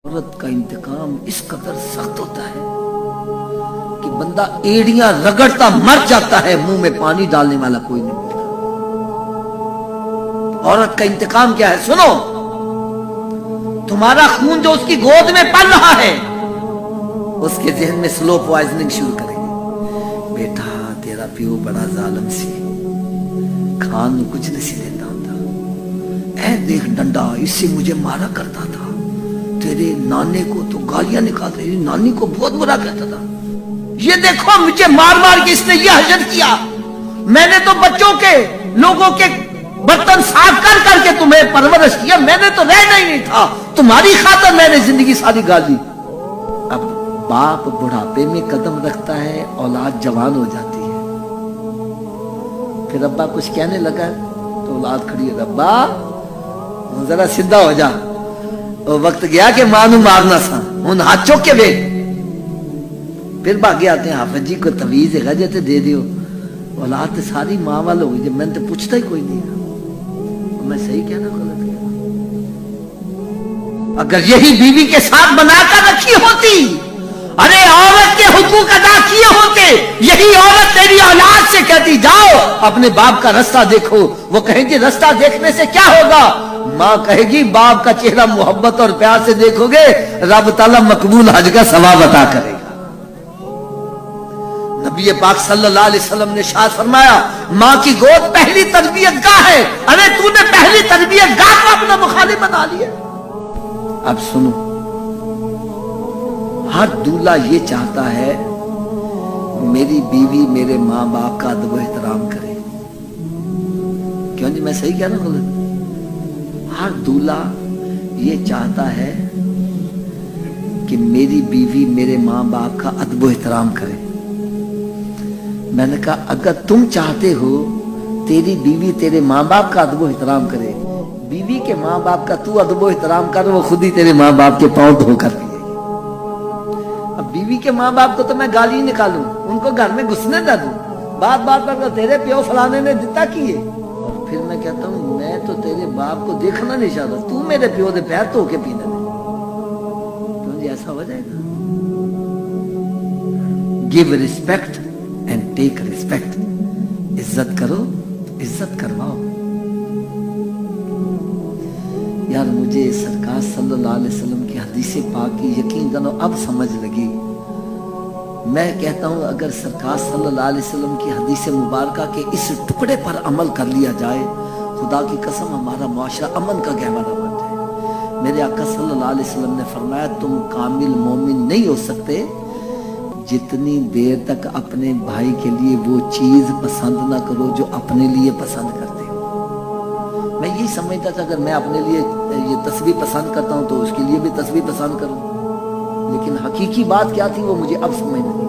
عورت کا انتقام اس قدر سخت ہوتا ہے کہ بندہ ایڑیاں رگڑتا مر جاتا ہے، منہ میں پانی ڈالنے والا کوئی نہیں ملتا۔ عورت کا انتقام کیا ہے؟ سنو، تمہارا خون جو اس کی گود میں پل رہا ہے، اس کے ذہن میں سلو پوائزننگ شروع کرے گی۔ بیٹا تیرا پیو بڑا ظالم سی، کھان کچھ نہیں سی دیتا ہوتا، اے دیکھ ڈنڈا اس سے مجھے مارا کرتا تھا، تیرے نانے کو تو گالیاں نکال رہی، نانی کو بہت برا کہتا تھا، یہ دیکھو مجھے مار مار کے اس نے یہ حجر کیا، میں نے تو بچوں کے لوگوں کے برتن صاف کر کر کے تمہیں پرورش کیا، میں نے تو رہنا ہی نہیں تھا، تمہاری خاطر میں نے زندگی ساری گالی۔ اب باپ بڑھاپے میں قدم رکھتا ہے، اولاد جوان ہو جاتی ہے، پھر ابا کچھ کہنے لگا تو اولاد کھڑی ہے، ابا ذرا سیدھا ہو جا، وقت گیا کہ ماں نو مارنا سا، ہن ہاتھ چوک کے ویکھ، پھر بھاگے آتے ہیں حافظ جی کو تویز ہے گا تے دے دیو۔ اولاد تے ساری ماں والا ہوئی، جب میں نے پوچھتا ہی کوئی نہیں ہے، میں صحیح کہنا غلط کہنا؟ اگر یہی بیوی کے ساتھ بنا کر رکھی ہوتی، ارے عورت کے حقوق ادا کیے ہوتے، یہی عورت تیری اولاد سے کہتی جاؤ اپنے باپ کا رستہ دیکھو، وہ کہیں گے رستہ دیکھنے سے کیا ہوگا؟ ماں کہے گی باپ کا چہرہ محبت اور پیار سے دیکھو گے، رب تعالیٰ مقبول حج کا ثواب عطا کرے گا۔ نبی پاک صلی اللہ علیہ وسلم نے ارشاد فرمایا، ماں کی گود پہلی تربیت گاہ ہے، ارے تو نے پہلی تربیت گاہ کو اپنا مخالف بنا لیا۔ اب سنو، ہر دولہا یہ چاہتا ہے میری بیوی میرے ماں باپ کا ادب و احترام کرے، کیوں جی میں صحیح کہہ رہا ہوں غلط؟ ہر دولہا یہ چاہتا ہے کہ میری بیوی میرے ماں باپ کا ادب و احترام کرے۔ میں نے کہا اگر تم چاہتے ہو تیری بیوی تیرے ماں باپ کا ادب و احترام کرے، بیوی کے ماں باپ کا تو ادب و احترام کر، وہ خود ہی تیرے ماں باپ کے پاؤں دھو کر پیے گی۔ اب بیوی کے ماں باپ کو تو میں گالی نکالوں، ان کو گھر میں گھسنے نہ دوں، بات بات پر تیرے پیو فلانے نے دیتا کیے، پھر میں کہتا ہوں میں تو تیرے باپ کو دیکھنا نہیں چاہتا، تو میرے پیو دے پیر دھو کے پینا نہیں، کیوں جی ایسا ہو جائے گا؟ Give respect and take respect، عزت کرو عزت کرواؤ۔ یار مجھے سرکار صلی اللہ علیہ وسلم کی حدیث پاک کی یقین جانو اب سمجھ لگی۔ میں کہتا ہوں اگر سرکار صلی اللہ علیہ وسلم کی حدیث مبارکہ کے اس ٹکڑے پر عمل کر لیا جائے، خدا کی قسم ہمارا معاشرہ امن کا گہوارہ بن جائے۔ میرے آقا صلی اللہ علیہ وسلم نے فرمایا تم کامل مومن نہیں ہو سکتے جتنی دیر تک اپنے بھائی کے لیے وہ چیز پسند نہ کرو جو اپنے لیے پسند کرتے ہو۔ میں یہی سمجھتا تھا اگر میں اپنے لیے یہ تسبیح پسند کرتا ہوں تو اس کے لیے بھی تسبیح پسند کروں، لیکن حقیقی بات کیا تھی وہ مجھے اب سمجھ نہیں۔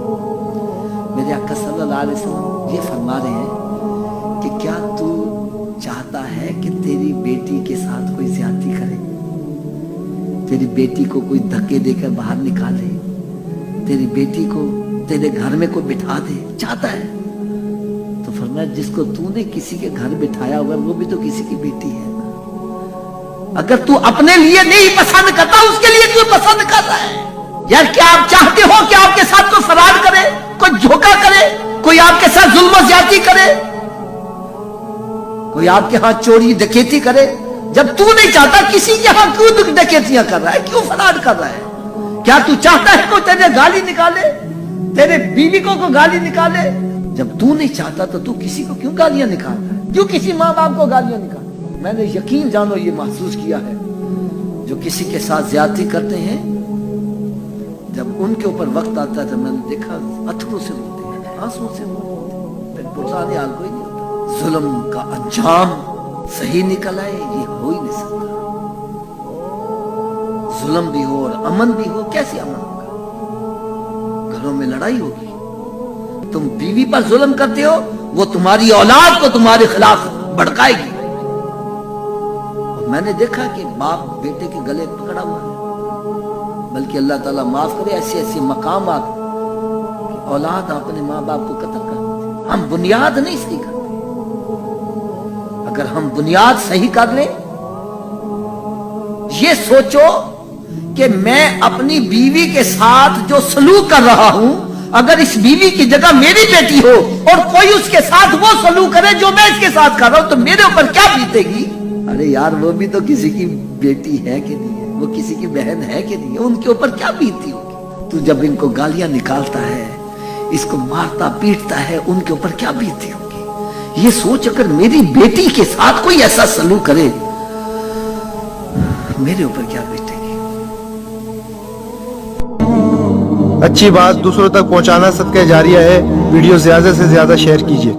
میرے آقا صلی اللہ علیہ وسلم یہ فرما رہے ہیں کہ کیا تو چاہتا ہے کہ تیری بیٹی کے ساتھ کوئی زیادتی کرے، تیری بیٹی کو کوئی دھکے دے کر باہر نکالے، تیری بیٹی کو تیرے گھر میں کوئی بٹھا دے، چاہتا ہے؟ تو فرمایا جس کو تو نے کسی کے گھر بٹھایا ہوا وہ بھی تو کسی کی بیٹی ہے۔ اگر تو اپنے لیے نہیں پسند کرتا اس کے لیے کیوں پسند کر رہا ہے؟ یار کیا آپ چاہتے ہو کہ آپ کے ساتھ کوئی فراڈ کرے، کوئی دھوکہ کرے، کوئی آپ کے ساتھ ظلم و زیادتی کرے، کوئی آپ کے ہاں چوری ڈکیتی کرے؟ جب تو نہیں چاہتا کسی کے ہاں کیوں ڈکیتیاں کر رہا ہے، کیوں فراڈ کر رہا ہے؟ کیا تو چاہتا ہے کوئی تیرے گالی نکالے، تیرے بیوی کو کوئی گالی نکالے؟ جب تو نہیں چاہتا تو تو کسی کو کیوں گالیاں نکال رہا ہے؟ کیوں کسی ماں باپ کو گالیاں نکال؟ میں نے یقین جانو یہ محسوس کیا ہے، جو کسی کے ساتھ زیادتی کرتے ہیں جب ان کے اوپر وقت آتا ہے تو میں نے دیکھا اتھروں سے روتے ہیں، آنسوں سے روتے ہیں، پھر پرسانی حال کوئی نہیں ہوتا۔ ظلم کا انجام صحیح نکل آئے یہ ہو ہی نہیں سکتا۔ ظلم بھی ہو اور امن بھی ہو، کیسے امن ہوگا؟ گھروں میں لڑائی ہوگی۔ تم بیوی پر ظلم کرتے ہو، وہ تمہاری اولاد کو تمہارے خلاف بھڑکائے گی۔ اور میں نے دیکھا کہ باپ بیٹے کے گلے پکڑا ہوا ہے، بلکہ اللہ تعالیٰ معاف کرے ایسے ایسے مقامات کہ اولاد اپنے ماں باپ کو قتل کر دیتے۔ ہم بنیاد نہیں صحیح کرتے، اگر ہم بنیاد صحیح کر لیں، یہ سوچو کہ میں اپنی بیوی کے ساتھ جو سلوک کر رہا ہوں، اگر اس بیوی کی جگہ میری بیٹی ہو اور کوئی اس کے ساتھ وہ سلوک کرے جو میں اس کے ساتھ کر رہا ہوں، تو میرے اوپر کیا بیتے گی؟ ارے یار وہ بھی تو کسی کی بیٹی ہے کہ نہیں ہے، وہ کسی کی بہن ہے کہ نہیں ہے، ان کے اوپر کیا بیتی ہوگی؟ تو جب ان کو گالیاں نکالتا ہے، اس کو مارتا پیٹتا ہے، ان کے اوپر کیا بیتی ہوگی؟ یہ سوچ اگر میری بیٹی کے ساتھ کوئی ایسا سلوک کرے، میرے اوپر کیا بیٹے گی؟ اچھی بات دوسروں تک پہنچانا صدقہ جاریہ ہے. ویڈیو زیادہ سے زیادہ شیئر کیجیے.